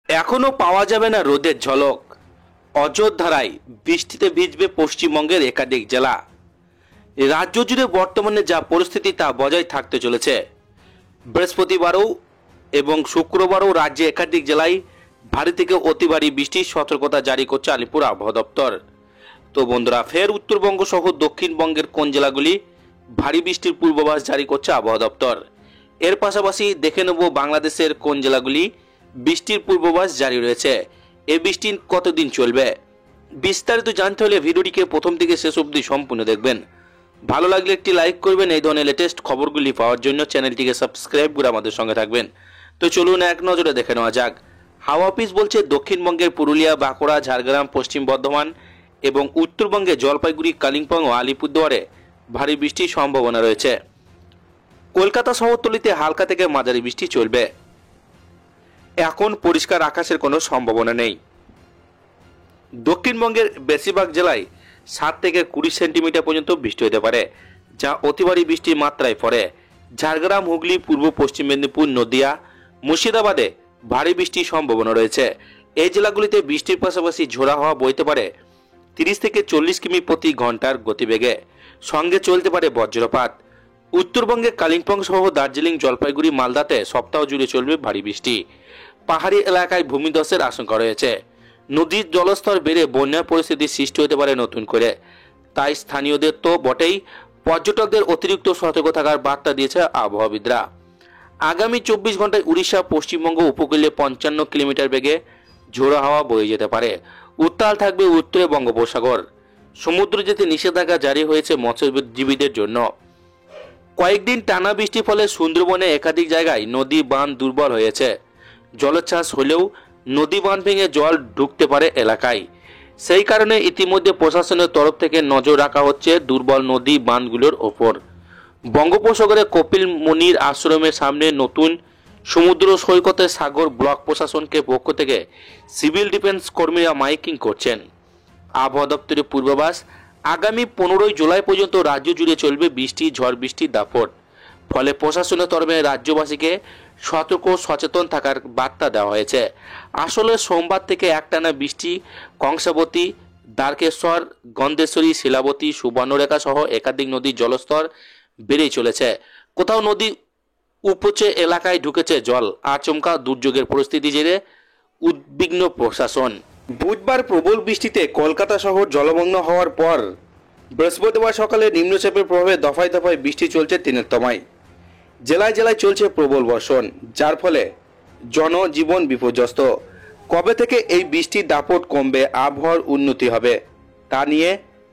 এখনো পাওয়া যাবে না রোদের ঝলক। অযোধ্যায় বৃষ্টিতে ভিজবে পশ্চিমবঙ্গের একাধিক জেলা। রাজ্য জুড়ে বর্তমানে যা পরিস্থিতি তা বজায় থাকতে চলেছে। বৃহস্পতিবারও এবং শুক্রবারও রাজ্যে একাধিক জেলায় ভারী থেকে অতি ভারী বৃষ্টির সতর্কতা জারি করছে আলিপুর আবহাওয়া দপ্তর। তো বন্ধুরা, ফের উত্তরবঙ্গ সহ দক্ষিণবঙ্গের কোন জেলাগুলি ভারী বৃষ্টির পূর্বাভাস জারি করছে আবহাওয়া দপ্তর। এর পাশাপাশি দেখে নেব বাংলাদেশের কোন জেলাগুলি বৃষ্টির পূর্বাভাস জারি রয়েছে। এই বৃষ্টি কতদিন চলবে বিস্তারিত জানতে হলে ভিডিওটিকে প্রথম থেকে শেষ অবধি সম্পূর্ণ দেখবেন। ভালো লাগলে একটি লাইক করবেন। এই ধরনের লেটেস্ট খবরগুলি পাওয়ার জন্য চ্যানেলটিকে সাবস্ক্রাইব করে আমাদের সঙ্গে থাকবেন। তো চলুন এক নজরে দেখে নেওয়া যাক। হাওয়া অফিস বলছে দক্ষিণবঙ্গের পুরুলিয়া, বাঁকুড়া, ঝাড়গ্রাম, পশ্চিম বর্ধমান এবং উত্তরবঙ্গে জলপাইগুড়ি, কালিম্পং ও আলিপুরদুয়ারে ভারী বৃষ্টির সম্ভাবনা রয়েছে। কলকাতা শহরতলিতে হালকা থেকে মাঝারি বৃষ্টি চলবে। এখন পরিষ্কার আকাশের কোনো সম্ভাবনা নেই। দক্ষিণবঙ্গের বেশিরভাগ জেলায় 7 থেকে 20 সেন্টিমিটার পর্যন্ত বৃষ্টি হতে পারে, যা অতি ভারী বৃষ্টির মাত্রায় পড়ে। ঝাড়গ্রাম, হুগলি, পূর্ব পশ্চিম মেদিনীপুর, নদিয়া, মুর্শিদাবাদে ভারী বৃষ্টির সম্ভাবনা রয়েছে। এই জেলাগুলিতে বৃষ্টির পাশাপাশি ঝোড়ো হাওয়া বইতে পারে 30 থেকে 40 কিমি প্রতি ঘন্টার গতিবেগে। সঙ্গে চলতে পারে বজ্রপাত। উত্তরবঙ্গে কালিম্পং সহ দার্জিলিং, জলপাইগুড়ি, মালদাতে সপ্তাহ জুড়ে চলবে ভারী বৃষ্টি। পাহাড়ি এলাকায় ভূমিধসের আশঙ্কা রয়েছে। নদীর জলস্তর বেড়ে বন্যার পরিস্থিতি সৃষ্টি হতে পারে নতুন করে। তাই স্থানীয়দের তো বটেই, পর্যটকদের অতিরিক্ত সতর্ক থাকার বার্তা দিয়েছে আবহাওয়াবিদরা। আগামী 24 ঘন্টায় উড়িষ্যা, পশ্চিমবঙ্গ উপকূলে 55 কিলোমিটার বেগে ঝোড়ো হাওয়া বয়ে যেতে পারে। উত্তাল থাকবে উত্তরে বঙ্গোপসাগর। সমুদ্র যেতে নিষেধাজ্ঞা জারি হয়েছে মৎস্যজীবীদের জন্য। কয়েকদিন টানা বৃষ্টির ফলে সুন্দরবনে একাধিক জায়গায় নদী বাঁধ দুর্বল হয়েছে। জলোচ্ছ্বাস হলেও নদী বাঁধ ভেঙে জল ঢুকতে পারে এলাকায়। সেই কারণে ইতিমধ্যে প্রশাসনের তরফ থেকে নজর রাখা হচ্ছে দুর্বল নদী বাঁধগুলোর ওপর। বঙ্গোপসাগরে কপিল মুনির আশ্রমের সামনে নতুন সমুদ্র সৈকতে সাগর ব্লক প্রশাসনকে পক্ষ থেকে সিভিল ডিফেন্স কর্মীরা মাইকিং করছেন। আবহাওয়া দপ্তরের পূর্বাভাস, আগামী 15 জুলাই পর্যন্ত রাজ্য জুড়ে চলবে বৃষ্টি, ঝড় বৃষ্টির দাপট। ফলে প্রশাসনের তরফে রাজ্যবাসীকে সতর্ক সচেতন থাকার বার্তা দেওয়া হয়েছে। আসলে সোমবার থেকে একটানা বৃষ্টি কংসাবতী, দ্বারকেশ্বর, গন্ধেশ্বরী, শিলাবতী, সুবর্ণরেখা সহ একাধিক নদীর জলস্তর বেড়েই চলেছে। কোথাও নদী উপচে এলাকায় ঢুকেছে জল। আচমকা দুর্যোগের পরিস্থিতি জেরে উদ্বিগ্ন প্রশাসন। বুধবার প্রবল বৃষ্টিতে কলকাতা শহর জলমগ্ন হওয়ার পর বৃহস্পতিবার সকালে নিম্নচাপের প্রভাবে দফায় দফায় বৃষ্টি চলছে দিনের তমায়। জেলায় জেলায় চলছে প্রবল বর্ষণ, যার ফলে জনজীবন বিপর্যস্ত। কবে থেকে এই বৃষ্টির দাপট কমবে, আবহাওয়ার উন্নতি হবে, তা নিয়ে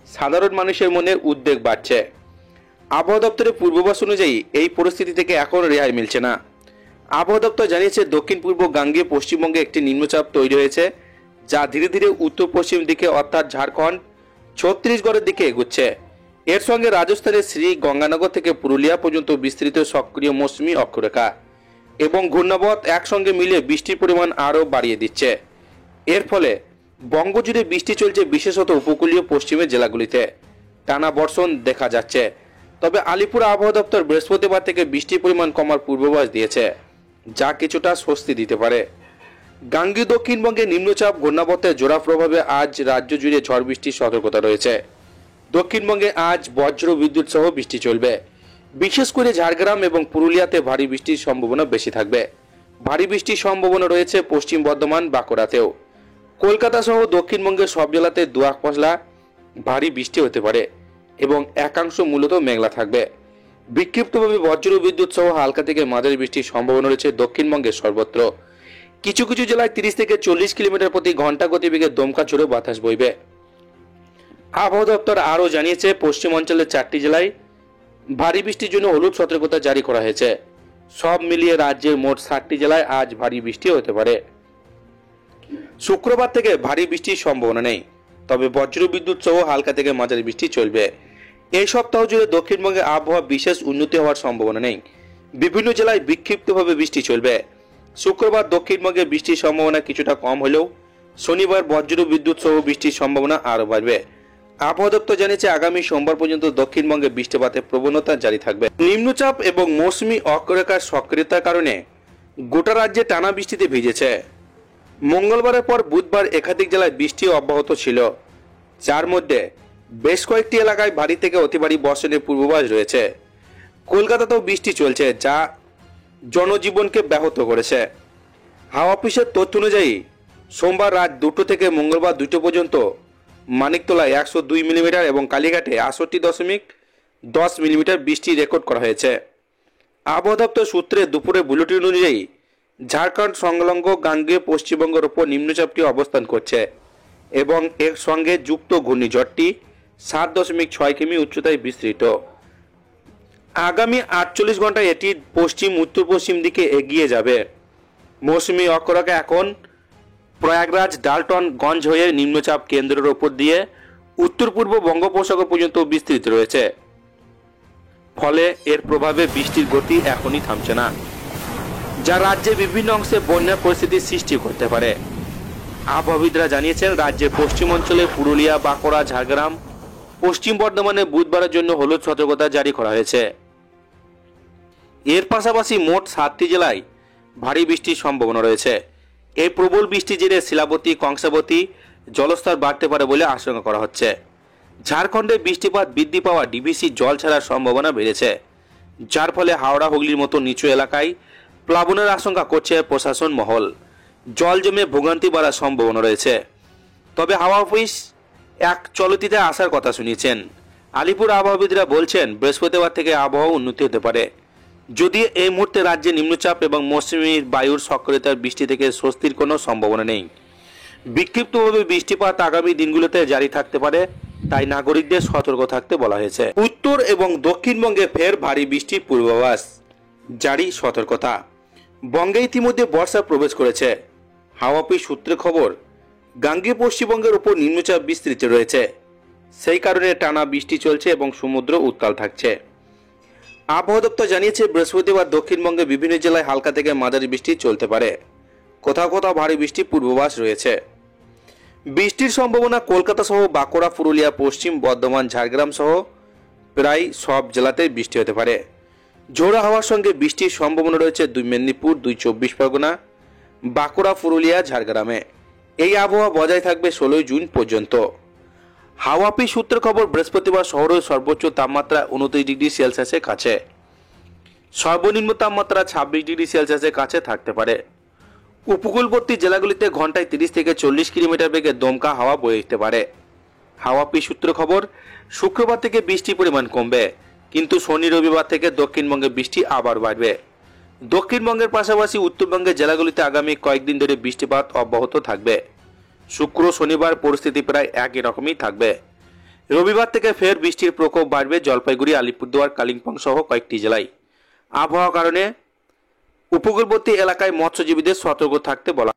সাধারণ মানুষের মনে উদ্বেগ বাড়ছে। আবহাওয়া দপ্তরের পূর্বাভাস অনুযায়ী এই পরিস্থিতি থেকে এখন রেহাই মিলছে না। আবহাওয়া দপ্তর জানিয়েছে দক্ষিণ পূর্ব গাঙ্গেয় পশ্চিমবঙ্গে একটি নিম্নচাপ তৈরি হয়েছে, যা ধীরে ধীরে উত্তর পশ্চিম দিকে অর্থাৎ ঝাড়খণ্ড, ছত্তিশগড়ের দিকে এগুচ্ছে। এর সঙ্গে রাজস্থানের শ্রী গঙ্গানগর থেকে পুরুলিয়া পর্যন্ত বিস্তৃত সক্রিয় মৌসুমী অক্ষরেখা এবং ঘূর্ণাবর্ত একসঙ্গে মিলে বৃষ্টির পরিমাণ আরও বাড়িয়ে দিচ্ছে। এর ফলে বঙ্গজুড়ে বৃষ্টি চলছে, বিশেষত উপকূলীয় পশ্চিমের জেলাগুলিতে টানা বর্ষণ দেখা যাচ্ছে। তবে আলিপুর আবহাওয়া দপ্তর বৃহস্পতিবার থেকে বৃষ্টির পরিমাণ কমার পূর্বাভাস দিয়েছে, যা কিছুটা স্বস্তি দিতে পারে। গাঙ্গেয় দক্ষিণবঙ্গে নিম্নচাপ ঘূর্ণাবর্তের জোড়া প্রভাবে আজ রাজ্য জুড়ে ঝড় বৃষ্টির সতর্কতা রয়েছে। দক্ষিণবঙ্গে আজ বজ্র বিদ্যুৎ সহ বৃষ্টি চলবে। বিশেষ করে ঝাড়গ্রাম এবং পুরুলিয়াতে ভারী বৃষ্টির সম্ভাবনা বেশি থাকবে। ভারী বৃষ্টির সম্ভাবনা রয়েছে পশ্চিম বর্ধমান, বাঁকুড়াতেও। কলকাতা সহ দক্ষিণবঙ্গের সব জেলাতে দুয়াক পশলা ভারী বৃষ্টি হতে পারে এবং একাংশ মূলত মেঘলা থাকবে। বিক্ষিপ্তভাবে বজ্র বিদ্যুৎ সহ হালকা থেকে মাঝারি বৃষ্টির সম্ভাবনা রয়েছে দক্ষিণবঙ্গের সর্বত্র। কিছু কিছু জেলায় 30 থেকে 40 কিলোমিটার প্রতি ঘন্টা গতিবেগে দমকা ঝোড়ো বাতাস বইবে। আবহাওয়া দপ্তর আরও জানিয়েছে পশ্চিমাঞ্চলের 4টি জেলায় ভারী বৃষ্টির জন্য হলুদ সতর্কতা জারি করা হয়েছে। সব মিলিয়ে রাজ্যের মোট 60টি জেলায় আজ ভারী বৃষ্টি হতে পারে। শুক্রবার থেকে ভারী বৃষ্টির সম্ভাবনা নেই, তবে বজ্র বিদ্যুৎ সহ হালকা থেকে মাঝারি বৃষ্টি চলবে। এই সপ্তাহ জুড়ে দক্ষিণবঙ্গে আবহাওয়া বিশেষ উন্নতি হওয়ার সম্ভাবনা নেই। বিভিন্ন জেলায় বিক্ষিপ্তভাবে বৃষ্টি চলবে। শুক্রবার দক্ষিণবঙ্গে বৃষ্টির সম্ভাবনা কিছুটা কম হলেও শনিবার বজ্র বিদ্যুৎ সহ বৃষ্টির সম্ভাবনা আরও বাড়বে। আবহাওয়া দপ্তর জানিয়েছে আগামী সোমবার পর্যন্ত দক্ষিণবঙ্গে বৃষ্টিপাতের প্রবণতা জারি থাকবে। নিম্নচাপ এবং মৌসুমী অক্ষরেখার সক্রিয়তার কারণে গোটা রাজ্যে টানা বৃষ্টিতে ভিজেছে। মঙ্গলবারের পর বুধবার একাধিক জেলায় বৃষ্টি অব্যাহত ছিল, যার মধ্যে বেশ কয়েকটি এলাকায় ভারী থেকে অতি ভারী বর্ষণের পূর্বাভাস রয়েছে। কলকাতাতেও বৃষ্টি চলছে, যা জনজীবনকে ব্যাহত করেছে। হাওয়া অফিসের তথ্য অনুযায়ী সোমবার রাত 2টো থেকে মঙ্গলবার 2টো পর্যন্ত মানিকতলায় 102 মিলিমিটার এবং কালীঘাটে 68.10 মিলিমিটার বৃষ্টি রেকর্ড করা হয়েছে। আবহাওয়া দপ্তর সূত্রে দুপুরে বুলেটিন অনুযায়ী ঝাড়খণ্ড সংলগ্ন গাঙ্গেয় পশ্চিমবঙ্গের ওপর নিম্নচাপটি অবস্থান করছে এবং এর সঙ্গে যুক্ত ঘূর্ণিঝড়টি 7.6 কিমি উচ্চতায় বিস্তৃত। আগামী 48 ঘন্টায় এটি পশ্চিম উত্তর পশ্চিম দিকে এগিয়ে যাবে। মৌসুমী অক্ষরেখা এখন প্রয়াগরাজ ডালটনগঞ্জ হয়ে নিম্নচাপ কেন্দ্রের ওপর দিয়ে উত্তর পূর্ব বঙ্গোপসাগর পর্যন্ত বিস্তৃত রয়েছে, ফলে এর প্রভাবে বৃষ্টির গতি এখনই থামছে না, যা রাজ্যে বিভিন্ন অংশে বন্যা পরিস্থিতির সৃষ্টি করতে পারে। আবহাওয়াবিদরা জানিয়েছেন, রাজ্যের পশ্চিম অঞ্চলে পুরুলিয়া, বাঁকুড়া, ঝাড়গ্রাম, পশ্চিম বর্ধমানে বুধবারের জন্য হলুদ সতর্কতা জারি করা হয়েছে। এর পাশাপাশি মোট 7টি জেলায় ভারী বৃষ্টির সম্ভাবনা রয়েছে। এই প্রবল বৃষ্টির জেরে শিলাবতী, কংসাবতী জলস্তর বাড়তে পারে বলে আশঙ্কা করা হচ্ছে। ঝাড়খণ্ডে বৃষ্টিপাত বৃদ্ধি পাওয়া ডিভিসি জল ছাড়ার সম্ভাবনা বেড়েছে, যার ফলে হাওড়া হুগলির মতো নিচু এলাকায় প্লাবনের আশঙ্কা করছে প্রশাসন মহল। জল জমে ভোগান্তি বাড়ার সম্ভাবনা রয়েছে। তবে হাওয়া অফিস এক চলতিতে আসার কথা শুনিয়েছেন। আলিপুর আবহাওয়াবিদরা বলছেন, বৃহস্পতিবার থেকে আবহাওয়া উন্নতি হতে পারে। যদিও এই মুহূর্তে রাজ্যে নিম্নচাপ এবং মৌসুমী বায়ুর সক্রিয়তার বৃষ্টি থেকে স্বস্তির কোনো সম্ভাবনা নেই। বিক্ষিপ্তভাবে বৃষ্টিপাত আগামী দিনগুলোতে জারি থাকতে পারে, তাই নাগরিকদের সতর্ক থাকতে বলা হয়েছে। উত্তর এবং দক্ষিণবঙ্গে ফের ভারী বৃষ্টির পূর্বাভাস, জারি সতর্কতা। বঙ্গে ইতিমধ্যে বর্ষা প্রবেশ করেছে। হাওয়া অফিস সূত্রে খবর, গাঙ্গেয় পশ্চিমবঙ্গের উপর নিম্নচাপ বিস্তৃত রয়েছে, সেই কারণে টানা বৃষ্টি চলছে এবং সমুদ্র উত্তাল থাকছে। আবহাওয়া দপ্তর জানিয়েছে, বৃহস্পতিবার দক্ষিণবঙ্গে বিভিন্ন জেলায় হালকা থেকে মাঝারি বৃষ্টি চলতে পারে, কোথাও কোথাও ভারী বৃষ্টির পূর্বাভাস রয়েছে। বৃষ্টির সম্ভাবনা কলকাতা সহ বাঁকুড়া, পুরুলিয়া, পশ্চিম বর্ধমান, ঝাড়গ্রাম সহ প্রায় সব জেলাতেই বৃষ্টি হতে পারে। ঝোড়ো হাওয়ার সঙ্গে বৃষ্টির সম্ভাবনা রয়েছে 2 মেদিনীপুর, 2 চব্বিশ পরগনা, বাঁকুড়া, পুরুলিয়া, ঝাড়গ্রামে। এই আবহাওয়া বজায় থাকবে 16 জুন পর্যন্ত। হাওয়া অফিস সূত্রের খবর, বৃহস্পতিবার শহরের সর্বোচ্চ তাপমাত্রা 29 ডিগ্রি সেলসিয়াসের কাছে, সর্বনিম্ন তাপমাত্রা 26 ডিগ্রি সেলসিয়াসের কাছে থাকতে পারে। উপকূলবর্তী জেলাগুলিতে ঘন্টায় 30 থেকে 40 কিলোমিটার বেগে দমকা হাওয়া বয়ে যেতে পারে। হাওয়া অফিস সূত্রে খবর, শুক্রবার থেকে বৃষ্টির পরিমাণ কমবে, কিন্তু শনি রবিবার থেকে দক্ষিণবঙ্গে বৃষ্টি আবার বাড়বে। দক্ষিণবঙ্গের পাশাপাশি উত্তরবঙ্গের জেলাগুলিতে আগামী কয়েকদিন ধরে বৃষ্টিপাত অব্যাহত থাকবে। শুক্র শনিবার পরিস্থিতি প্রায় একই রকমই থাকবে। রবিবার থেকে ফের বৃষ্টির প্রকোপ বাড়বে জলপাইগুড়ি, আলিপুরদুয়ার, কালিম্পং সহ কয়েকটি জেলায়। আবহাওয়ার কারণে উপকূলবর্তী এলাকায় মৎস্যজীবীদের সতর্ক থাকতে বলা